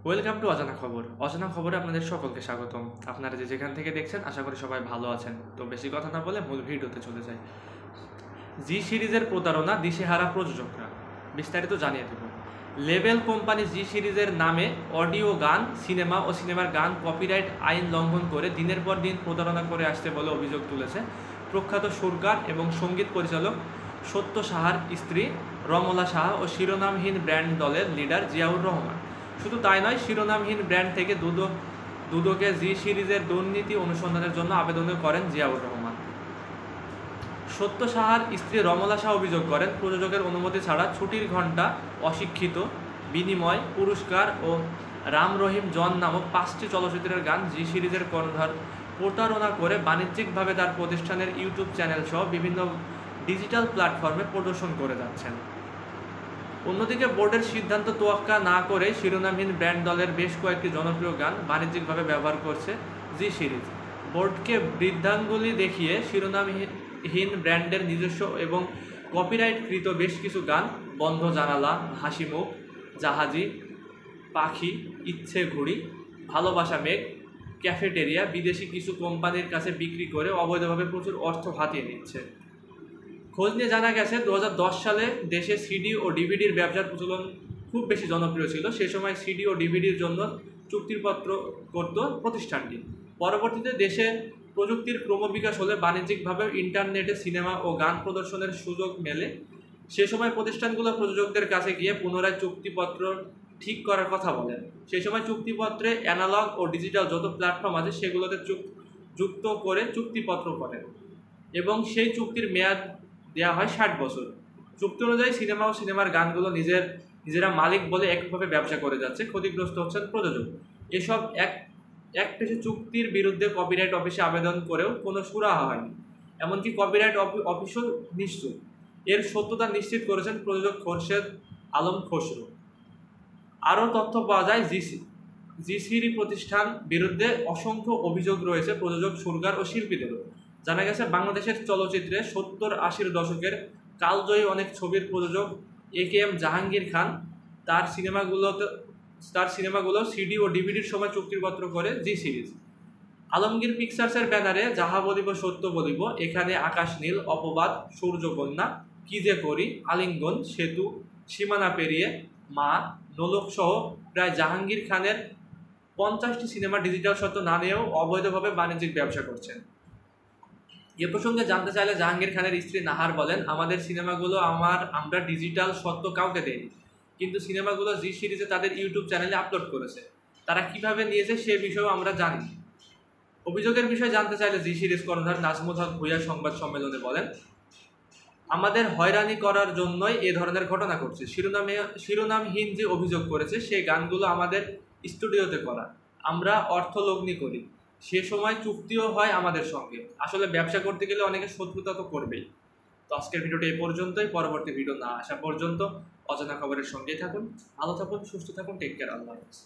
Welcome to অজানা খবর। অজানা খবরে আপনাদের সকলকে স্বাগতম। আপনারা যেখান থেকে দেখছেন আশা করি সবাই ভালো আছেন। তো বেশি কথা না বলে মূল ভিডিওতে চলে যাই। জি সিরিজের প্রতারণা, দিশেহারা প্রযোজকরা। বিস্তারিত জানিয়ে দেব। লেবেল কোম্পানি জি সিরিজের নামে অডিও গান, সিনেমা ও সিনেমার গান কপিরাইট আইন লঙ্ঘন করে দিনের পর দিন প্রতারণা করে আসছে বলে অভিযোগ তুলেছে প্রখ্যাত সুরকার এবং সঙ্গীত পরিচালক সত্য সাহার স্ত্রী রমলা সাহা ও শিরোনামহীন ব্র্যান্ড দলের লিডার জিয়াউর রহমান। শুধু তাই নয়, শিরোনামহীন ব্র্যান্ড থেকে দুদকে জি সিরিজের দুর্নীতি অনুসন্ধানের জন্য আবেদন করেন জিয়াউর রহমান। সত্য সাহার স্ত্রী রমলা শাহ অভিযোগ করেন, প্রযোজকের অনুমতি ছাড়া ছুটির ঘণ্টা, অশিক্ষিত, বিনিময়, পুরস্কার ও রাম রহিম জন নামক 5টি চলচ্চিত্রের গান জি সিরিজের কর্ণধার প্রতারণা করে বাণিজ্যিকভাবে তার প্রতিষ্ঠানের ইউটিউব চ্যানেল সহ বিভিন্ন ডিজিটাল প্ল্যাটফর্মে প্রদর্শন করে যাচ্ছেন। অন্যদিকে বোর্ডের সিদ্ধান্ত তোয়াক্কা না করে শিরোনামহীন ব্র্যান্ড দলের বেশ কয়েকটি জনপ্রিয় গান বাণিজ্যিকভাবে ব্যবহার করছে জি সিরিজ। বোর্ডকে বৃদ্ধাঙ্গুলি দেখিয়ে শিরোনামহীন ব্র্যান্ডের নিজস্ব এবং কপিরাইটকৃত বেশ কিছু গান বন্ধ জানালা, হাসিমুখ, জাহাজি, পাখি, ইচ্ছে ঘুড়ি, ভালোবাসা মেঘ, ক্যাফেটেরিয়া বিদেশি কিছু কোম্পানির কাছে বিক্রি করে অবৈধভাবে প্রচুর অর্থ হাতিয়ে নিচ্ছে। খোঁজ নিয়ে জানা গেছে 2010 সালে দেশে সিডি ও ডিভিডির ব্যবসার প্রচলন খুব বেশি জনপ্রিয় ছিল। সে সময় সিডি ও ডিভিডির জন্য চুক্তিপত্র করত প্রতিষ্ঠানটি। পরবর্তীতে দেশে প্রযুক্তির ক্রমবিকাশ হলে বাণিজ্যিকভাবে ইন্টারনেটে সিনেমা ও গান প্রদর্শনের সুযোগ মেলে। সে সময় প্রতিষ্ঠানগুলো প্রযোজকদের কাছে গিয়ে পুনরায় চুক্তিপত্র ঠিক করার কথা বলেন। সেই সময় চুক্তিপত্রে অ্যানালগ ও ডিজিটাল যত প্ল্যাটফর্ম আছে সেগুলোতে যুক্ত করে চুক্তিপত্র করেন এবং সেই চুক্তির মেয়াদ দেওয়া হয় 60 বছর। চুক্তি অনুযায়ী সিনেমা ও সিনেমার গানগুলো নিজেরা মালিক বলে একভাবে ব্যবসা করে যাচ্ছে। ক্ষতিগ্রস্ত হচ্ছেন প্রযোজক। এসব এক পেশে চুক্তির বিরুদ্ধে কপিরাইট অফিসে আবেদন করেও কোনো সুরাহা হয়নি। এমনকি কপিরাইট অফিসও নিশ্চুপ। এর সত্যতা নিশ্চিত করেছেন প্রযোজক খোরশেদ আলম খসরু। আরও তথ্য পাওয়া যায়, জিসিরি প্রতিষ্ঠান বিরুদ্ধে অসংখ্য অভিযোগ রয়েছে প্রযোজক, সুরকার ও শিল্পীদেরও। জানা গেছে বাংলাদেশের চলচ্চিত্রে 70-80 দশকের কালজয়ী অনেক ছবির প্রযোজক AKM জাহাঙ্গীর খান তার সিনেমাগুলো সিডি ও ডিভিডির সময় চুক্তিপত্র করে জি সিরিজ। আলমগীর পিকচার্সের ব্যানারে যাহা বলিব সত্য বলিব, এখানে আকাশ নীল, অপবাদ, সূর্যকন্যা, কি যে করি, আলিঙ্গন, সেতু, সীমানা পেরিয়ে, মা, নোলক সহ প্রায় জাহাঙ্গীর খানের 50টি সিনেমা ডিজিটাল সত্ত্ব না নিয়েও অবৈধভাবে বাণিজ্যিক ব্যবসা করছেন। এ প্রসঙ্গে জানতে চাইলে জাহাঙ্গীর খানের স্ত্রী নাহার বলেন, আমাদের সিনেমাগুলো আমরা ডিজিটাল সত্ত্ব কাউকে দেইনি, কিন্তু সিনেমাগুলো জি সিরিজে তাদের ইউটিউব চ্যানেলে আপলোড করেছে। তারা কিভাবে নিয়েছে সে বিষয়েও আমরা জানি। অভিযোগের বিষয়ে জানতে চাইলে জি সিরিজ কর্ণধার নাজমুল হক ভূঁইয়া সংবাদ সম্মেলনে বলেন, আমাদের হয়রানি করার জন্যই এ ধরনের ঘটনা ঘটছে। শিরোনামহীন যে অভিযোগ করেছে সেই গানগুলো আমাদের স্টুডিওতে করা, আমরা অর্থলগ্নি করি, সে সময় চুক্তিও হয় আমাদের সঙ্গে। আসলে ব্যবসা করতে গেলে অনেকে শত্রুতা তো করবেই। তো আজকের ভিডিওটা এই পর্যন্তই। পরবর্তী ভিডিও না আসা পর্যন্ত অজানা খবরের সঙ্গেই থাকুন। ভালো থাকুন, সুস্থ থাকুন, টেক কেয়ার, আল্লাহ হাফেজ।